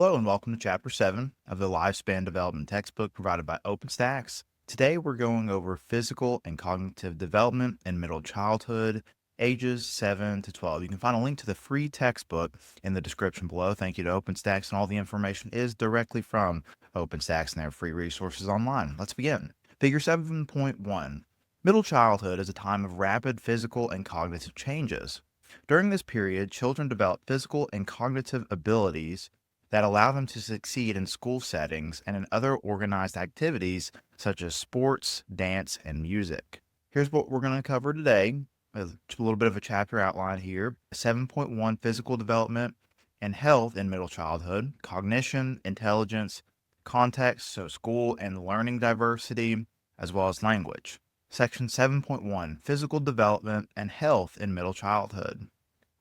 Hello and welcome to Chapter 7 of the Lifespan Development textbook provided by OpenStax. Today we're going over physical and cognitive development in middle childhood, ages 7 to 12. You can find a link to the free textbook in the description below. Thank you to OpenStax, and all the information is directly from OpenStax and their free resources online. Let's begin. Figure 7.1. Middle childhood is a time of rapid physical and cognitive changes. During this period, children develop physical and cognitive abilities that allow them to succeed in school settings and in other organized activities such as sports, dance, and music. Here's what we're going to cover today. A little bit of a chapter outline here. 7.1 Physical development and health in middle childhood, cognition, intelligence, context, so school and learning diversity, as well as language. Section 7.1 Physical development and health in middle childhood.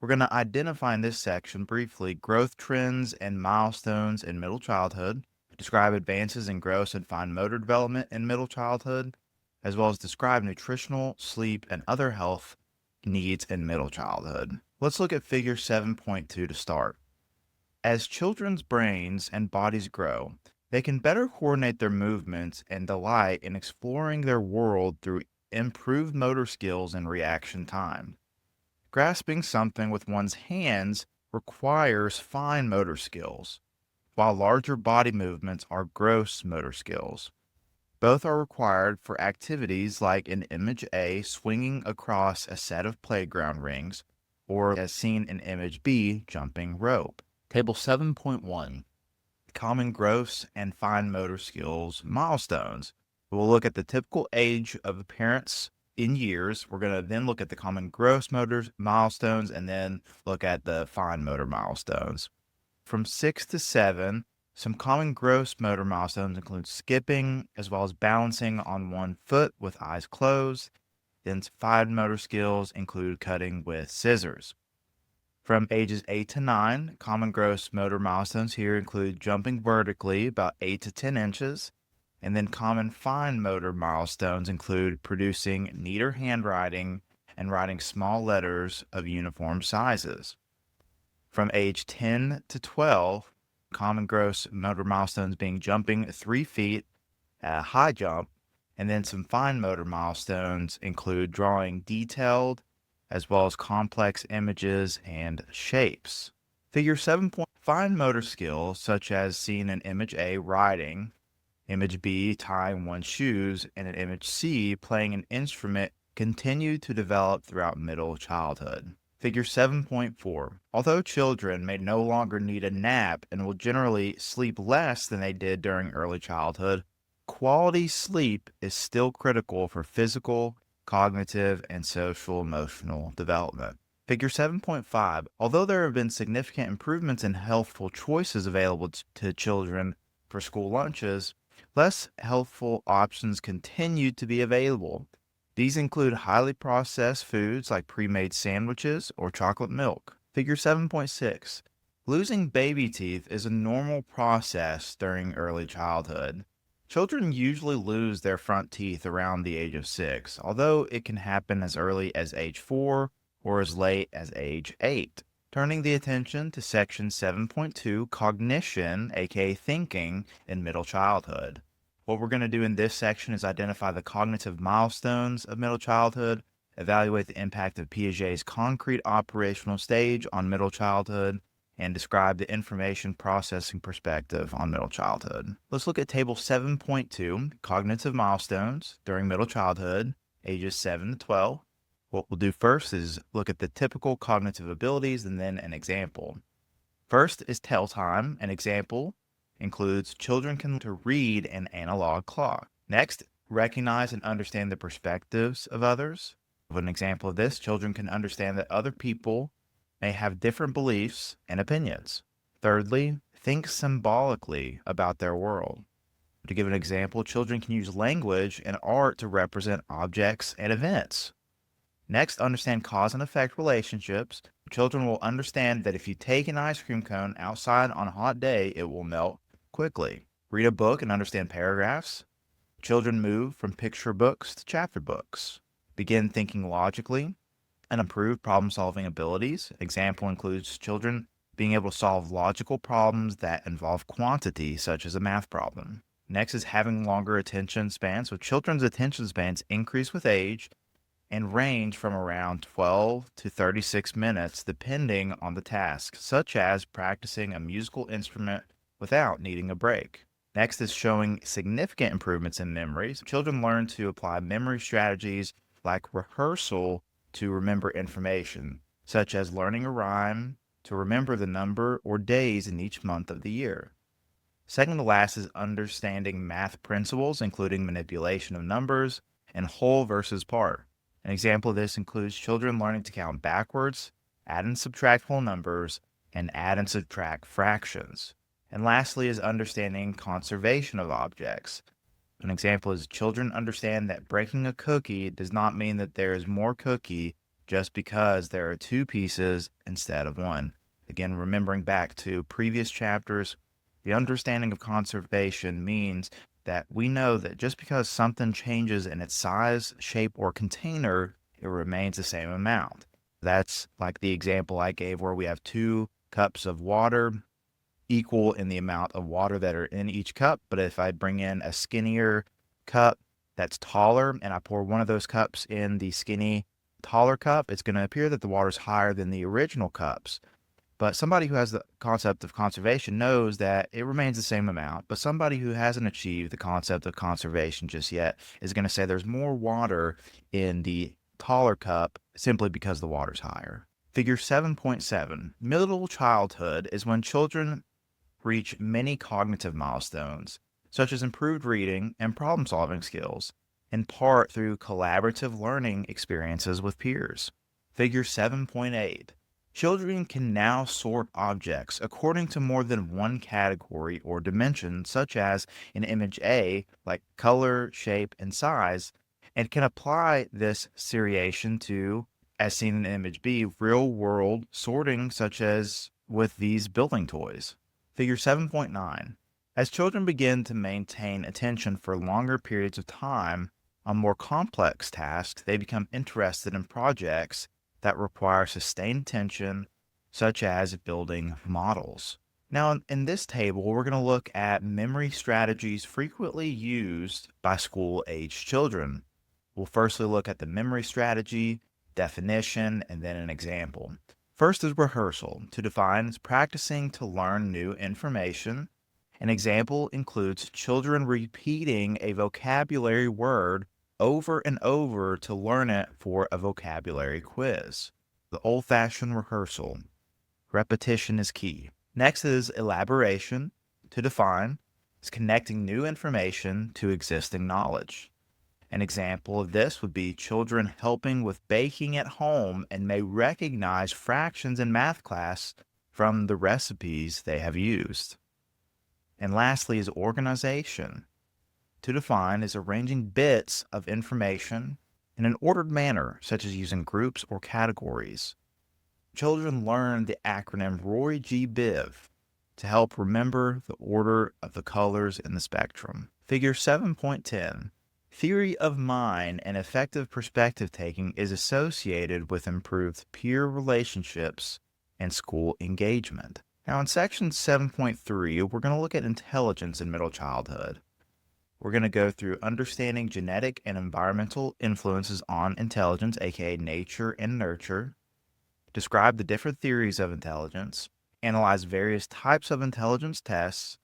We're going to identify in this section briefly growth trends and milestones in middle childhood, describe advances in gross and fine motor development in middle childhood, as well as describe nutritional, sleep, and other health needs in middle childhood. Let's look at figure 7.2 to start. As children's brains and bodies grow, they can better coordinate their movements and delight in exploring their world through improved motor skills and reaction time. Grasping something with one's hands requires fine motor skills, while larger body movements are gross motor skills. Both are required for activities like in Image A, swinging across a set of playground rings, or as seen in Image B, jumping rope. Table 7.1 Common gross and fine motor skills milestones. We'll look at the typical age of the parents in years. We're going to then look at the common gross motor milestones and then look at the fine motor milestones. From 6 to 7, some common gross motor milestones include skipping as well as balancing on one foot with eyes closed. Then fine motor skills include cutting with scissors. From ages 8 to 9, common gross motor milestones here include jumping vertically about 8 to 10 inches. And then common fine motor milestones include producing neater handwriting and writing small letters of uniform sizes. From age 10 to 12, common gross motor milestones being jumping 3 feet, a high jump, and then some fine motor milestones include drawing detailed as well as complex images and shapes. Figure 7. Fine motor skills, such as seen in Image A, riding, Image B, tying one's shoes, and in Image C, playing an instrument, continue to develop throughout middle childhood. Figure 7.4. Although children may no longer need a nap and will generally sleep less than they did during early childhood, quality sleep is still critical for physical, cognitive, and social emotional development. Figure 7.5. Although there have been significant improvements in healthful choices available to children for school lunches, less healthful options continue to be available. These include highly processed foods like pre-made sandwiches or chocolate milk. Figure 7.6. Losing baby teeth is a normal process during early childhood. Children usually lose their front teeth around the age of 6, although it can happen as early as age 4 or as late as age 8. Turning the attention to section 7.2, cognition, aka thinking, in middle childhood. What we're going to do in this section is identify the cognitive milestones of middle childhood, evaluate the impact of Piaget's concrete operational stage on middle childhood, and describe the information processing perspective on middle childhood. Let's look at table 7.2, cognitive milestones during middle childhood, ages 7 to 12. What we'll do first is look at the typical cognitive abilities and then an example. First is tell time. An example includes children can learn to read an analog clock. Next, recognize and understand the perspectives of others. An example of this, children can understand that other people may have different beliefs and opinions. Thirdly, think symbolically about their world. To give an example, children can use language and art to represent objects and events. Next, understand cause and effect relationships. Children will understand that if you take an ice cream cone outside on a hot day, it will melt quickly. Read a book and understand paragraphs. Children move from picture books to chapter books. Begin thinking logically and improve problem-solving abilities. Example includes children being able to solve logical problems that involve quantity, such as a math problem. Next is having longer attention spans. So children's attention spans increase with age and range from around 12 to 36 minutes depending on the task, such as practicing a musical instrument without needing a break. Next is showing significant improvements in memory. So children learn to apply memory strategies like rehearsal to remember information, such as learning a rhyme to remember the number or days in each month of the year. Second to last is understanding math principles, including manipulation of numbers and whole versus part. An example of this includes children learning to count backwards, add and subtract whole numbers, and add and subtract fractions. And lastly is understanding conservation of objects. An example is children understand that breaking a cookie does not mean that there is more cookie just because there are two pieces instead of one. Again, remembering back to previous chapters, the understanding of conservation means that we know that just because something changes in its size, shape, or container, it remains the same amount. That's like the example I gave where we have 2 cups of water equal in the amount of water that are in each cup. But if I bring in a skinnier cup that's taller and I pour one of those cups in the skinny, taller cup, it's going to appear that the water's higher than the original cups. But somebody who has the concept of conservation knows that it remains the same amount. But somebody who hasn't achieved the concept of conservation just yet is going to say there's more water in the taller cup simply because the water's higher. Figure 7.7. Middle childhood is when children reach many cognitive milestones, such as improved reading and problem-solving skills, in part through collaborative learning experiences with peers. Figure 7.8. Children can now sort objects according to more than one category or dimension, such as in image A, like color, shape, and size, and can apply this seriation to, as seen in image B, real-world sorting, such as with these building toys. Figure 7.9. As children begin to maintain attention for longer periods of time on more complex tasks, they become interested in projects that require sustained attention, such as building models. Now, in this table, we're going to look at memory strategies frequently used by school-aged children. We'll firstly look at the memory strategy, definition, and then an example. First is rehearsal. To define is practicing to learn new information. An example includes children repeating a vocabulary word over and over to learn it for a vocabulary quiz. The old-fashioned rehearsal. Repetition is key. Next is elaboration. To define is connecting new information to existing knowledge. An example of this would be children helping with baking at home and may recognize fractions in math class from the recipes they have used. And lastly is organization. To define is arranging bits of information in an ordered manner, such as using groups or categories. Children learn the acronym Roy G. Biv to help remember the order of the colors in the spectrum. Figure 7.10. Theory of mind and effective perspective taking is associated with improved peer relationships and school engagement. Now in section 7.3, we're going to look at intelligence in middle childhood. We're going to go through understanding genetic and environmental influences on intelligence, aka nature and nurture, describe the different theories of intelligence, analyze various types of intelligence tests,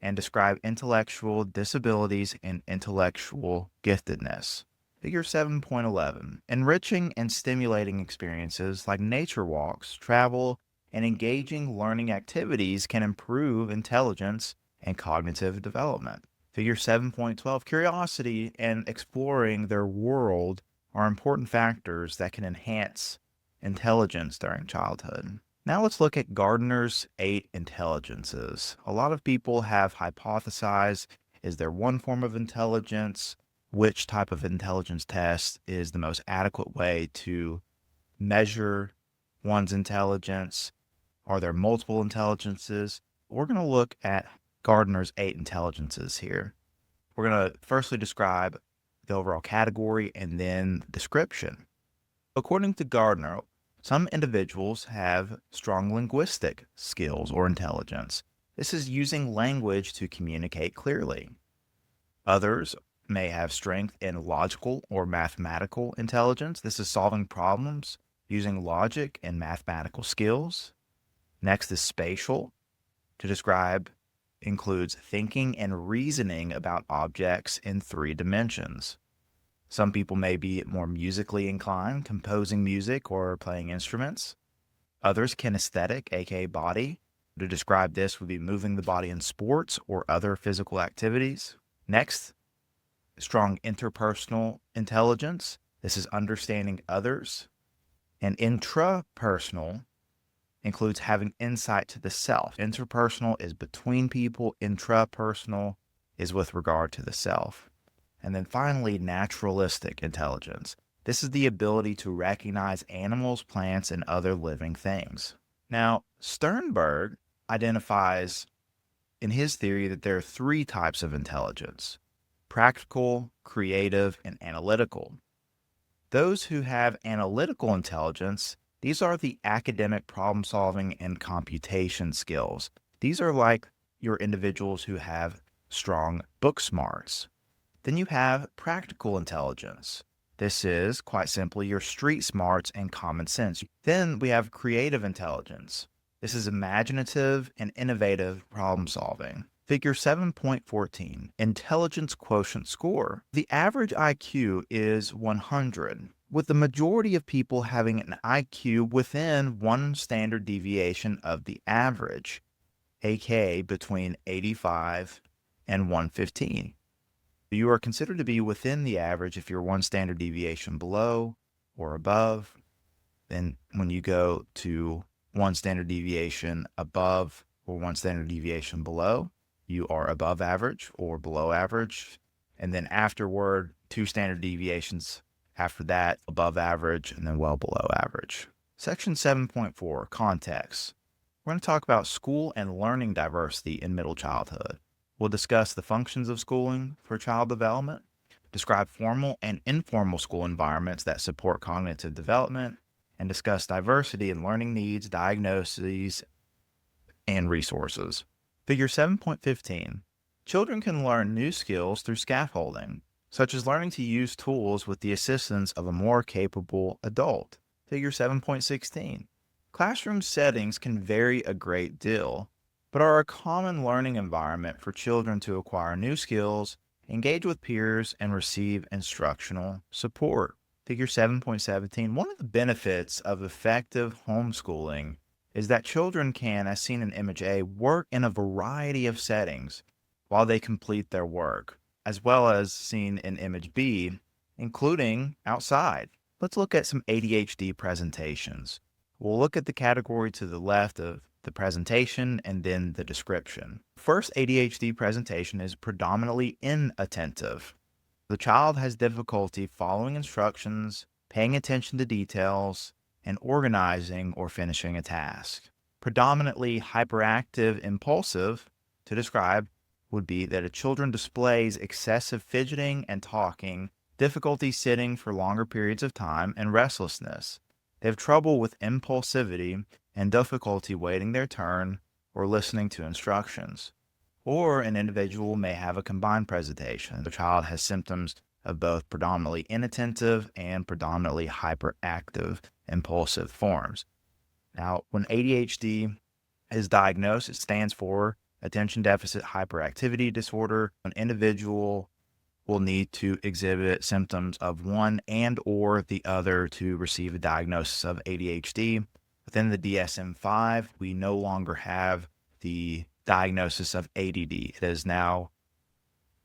and describe intellectual disabilities and intellectual giftedness. Figure 7.11. Enriching and stimulating experiences like nature walks, travel, and engaging learning activities can improve intelligence and cognitive development. Figure 7.12. Curiosity and exploring their world are important factors that can enhance intelligence during childhood. Now let's look at Gardner's 8 intelligences. A lot of people have hypothesized, is there one form of intelligence? Which type of intelligence test is the most adequate way to measure one's intelligence? Are there multiple intelligences? We're going to look at Gardner's 8 intelligences here. We're going to firstly describe the overall category and then description. According to Gardner, Some individuals have strong linguistic skills or intelligence. This is using language to communicate clearly. Others may have strength in logical or mathematical intelligence. This is solving problems using logic and mathematical skills. Next is spatial. To describe includes thinking and reasoning about objects in 3 dimensions. Some people may be more musically inclined, composing music or playing instruments. Others kinesthetic, aka body. To describe this would be moving the body in sports or other physical activities. Next, strong interpersonal intelligence. This is understanding others. And intrapersonal includes having insight to the self. Interpersonal is between people, intrapersonal is with regard to the self. And then finally, naturalistic intelligence. This is the ability to recognize animals, plants, and other living things. Now, Sternberg identifies in his theory that there are 3 types of intelligence: practical, creative, and analytical. Those who have analytical intelligence, these are the academic problem solving and computation skills. These are like your individuals who have strong book smarts. Then you have practical intelligence. This is, quite simply, your street smarts and common sense. Then we have creative intelligence. This is imaginative and innovative problem solving. Figure 7.14, intelligence quotient score. The average IQ is 100, with the majority of people having an IQ within 1 standard deviation of the average, aka between 85 and 115. You are considered to be within the average if you're 1 standard deviation below or above. Then when you go to 1 standard deviation above or 1 standard deviation below, you are above average or below average. And then afterward, 2 standard deviations after that, above average, and then well below average. Section 7.4, context. We're going to talk about school and learning diversity in middle childhood. We'll discuss the functions of schooling for child development, describe formal and informal school environments that support cognitive development, and discuss diversity in learning needs, diagnoses, and resources. Figure 7.15. Children can learn new skills through scaffolding, such as learning to use tools with the assistance of a more capable adult. Figure 7.16. Classroom settings can vary a great deal, but are a common learning environment for children to acquire new skills, engage with peers, and receive instructional support. Figure 7.17, one of the benefits of effective homeschooling is that children can, as seen in Image A, work in a variety of settings while they complete their work, as well as seen in Image B, including outside. Let's look at some ADHD presentations. We'll look at the category to the left of the presentation and then the description. First ADHD presentation is predominantly inattentive. The child has difficulty following instructions, paying attention to details, and organizing or finishing a task. Predominantly hyperactive impulsive, to describe, would be that a children displays excessive fidgeting and talking, difficulty sitting for longer periods of time, and restlessness. They have trouble with impulsivity and difficulty waiting their turn or listening to instructions. Or an individual may have a combined presentation. The child has symptoms of both predominantly inattentive and predominantly hyperactive impulsive forms. Now, when ADHD is diagnosed, it stands for attention deficit hyperactivity disorder. An individual will need to exhibit symptoms of one and or the other to receive a diagnosis of ADHD. Within the DSM-5, we no longer have the diagnosis of ADD. It is now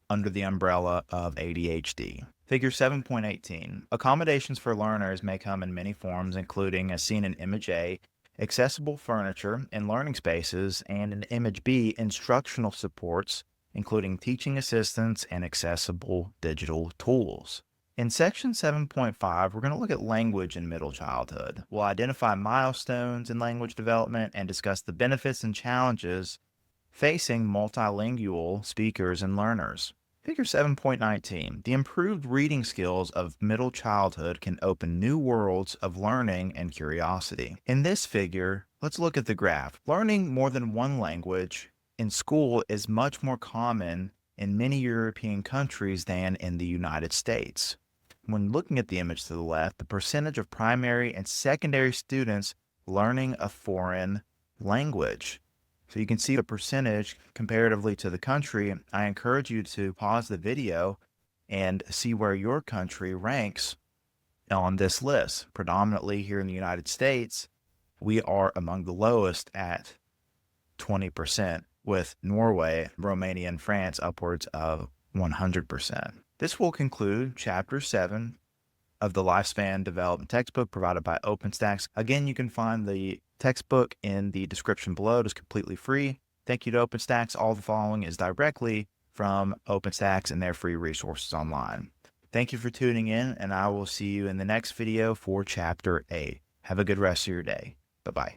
under the umbrella of ADHD. Figure 7.18. Accommodations for learners may come in many forms, including, as seen in Image A, accessible furniture and learning spaces, and in Image B, instructional supports, including teaching assistants and accessible digital tools. In section 7.5, we're going to look at language in middle childhood. We'll identify milestones in language development and discuss the benefits and challenges facing multilingual speakers and learners. Figure 7.19. The improved reading skills of middle childhood can open new worlds of learning and curiosity. In this figure, let's look at the graph. Learning more than one language in school is much more common in many European countries than in the United States. When looking at the image to the left, the percentage of primary and secondary students learning a foreign language. So you can see the percentage comparatively to the country. I encourage you to pause the video and see where your country ranks on this list. Predominantly here in the United States, we are among the lowest at 20%, with Norway, Romania, and France upwards of 100%. This will conclude Chapter 7 of the Lifespan Development Textbook provided by OpenStax. Again, you can find the textbook in the description below. It is completely free. Thank you to OpenStax. All the following is directly from OpenStax and their free resources online. Thank you for tuning in, and I will see you in the next video for Chapter 8. Have a good rest of your day. Bye-bye.